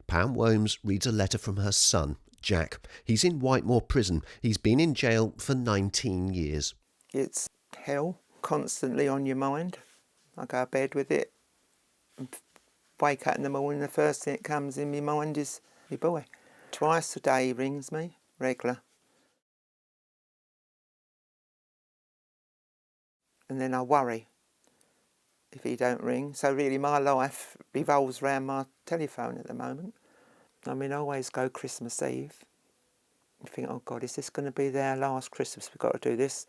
Pam Whomes reads a letter from her son, Jack. He's in Whitemore Prison. He's been in jail for 19 years. It's hell, constantly on your mind. I go to bed with it. Wake up in the morning, the first thing that comes in my mind is my boy. Twice a day he rings me, regular. And then I worry if he don't ring. So really my life revolves around my telephone at the moment. I mean, I always go Christmas Eve and think, oh God, is this going to be their last Christmas? We've got to do this.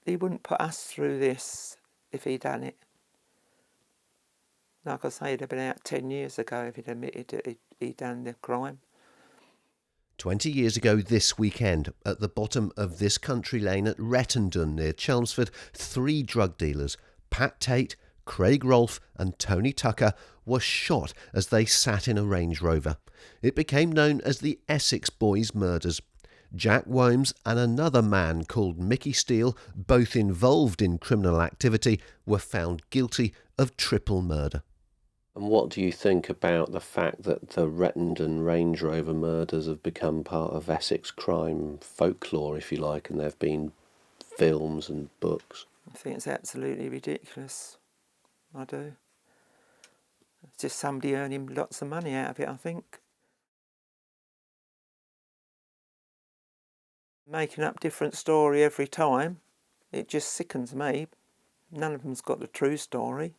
He wouldn't put us through this if he'd done it. Like I say, he'd have been out 10 years ago if he'd admitted that he'd done the crime. 20 years ago this weekend, at the bottom of this country lane at Rettendon near Chelmsford, 3 drug dealers, Pat Tate, Craig Rolfe and Tony Tucker, were shot as they sat in a Range Rover. It became known as the Essex Boys murders. Jack Whomes and another man called Mickey Steele, both involved in criminal activity, were found guilty of triple murder. And what do you think about the fact that the Rettendon Range Rover murders have become part of Essex crime folklore, if you like, and there have been films and books? I think it's absolutely ridiculous. I do. It's just somebody earning lots of money out of it, I think. Making up different story every time, it just sickens me. None of them's got the true story.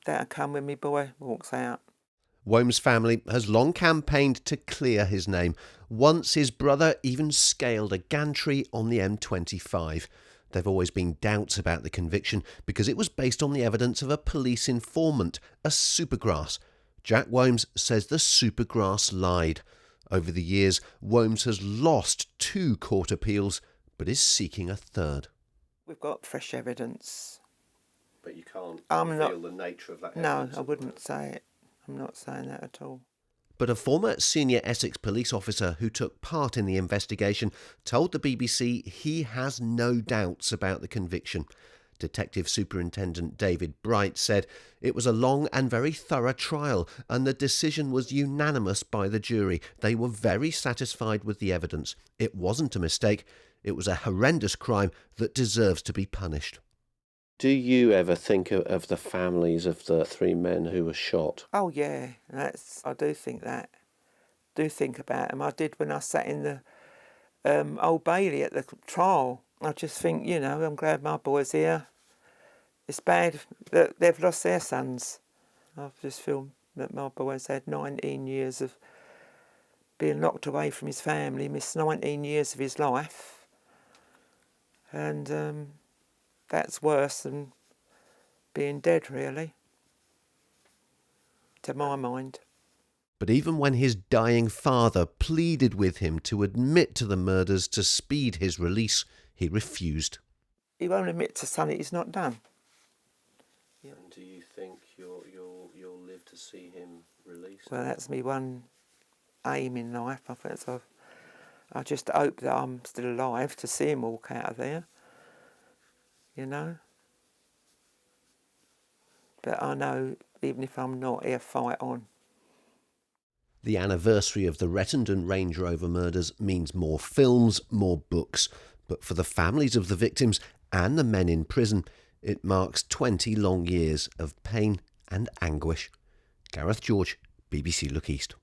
That'll come when my boy walks out. Whomes' family has long campaigned to clear his name. Once his brother even scaled a gantry on the M25. There have always been doubts about the conviction because it was based on the evidence of a police informant, a supergrass. Jack Whomes says the supergrass lied. Over the years, Whomes has lost 2 court appeals, but is seeking a third. We've got fresh evidence. But you can't reveal the nature of that evidence. No, I wouldn't say it. I'm not saying that at all. But a former senior Essex police officer who took part in the investigation told the BBC he has no doubts about the conviction. Detective Superintendent David Bright said it was a long and very thorough trial and the decision was unanimous by the jury. They were very satisfied with the evidence. It wasn't a mistake. It was a horrendous crime that deserves to be punished. Do you ever think of the families of the 3 men who were shot? Oh yeah, I do think that. Do think about them. I did when I sat in the Old Bailey at the trial. I just think, I'm glad my boy's here. It's bad that they've lost their sons. I just feel that my boy's had 19 years of being locked away from his family, missed 19 years of his life. And that's worse than being dead, really, to my mind. But even when his dying father pleaded with him to admit to the murders to speed his release, he refused. He won't admit to something he's not done. And do you think you'll live to see him released? Well, that's me one aim in life. I just hope that I'm still alive to see him walk out of there. But I know, even if I'm not, he'll fight on. The anniversary of the Rettendon Range Rover murders means more films, more books. But for the families of the victims and the men in prison, it marks 20 long years of pain and anguish. Gareth George, BBC Look East.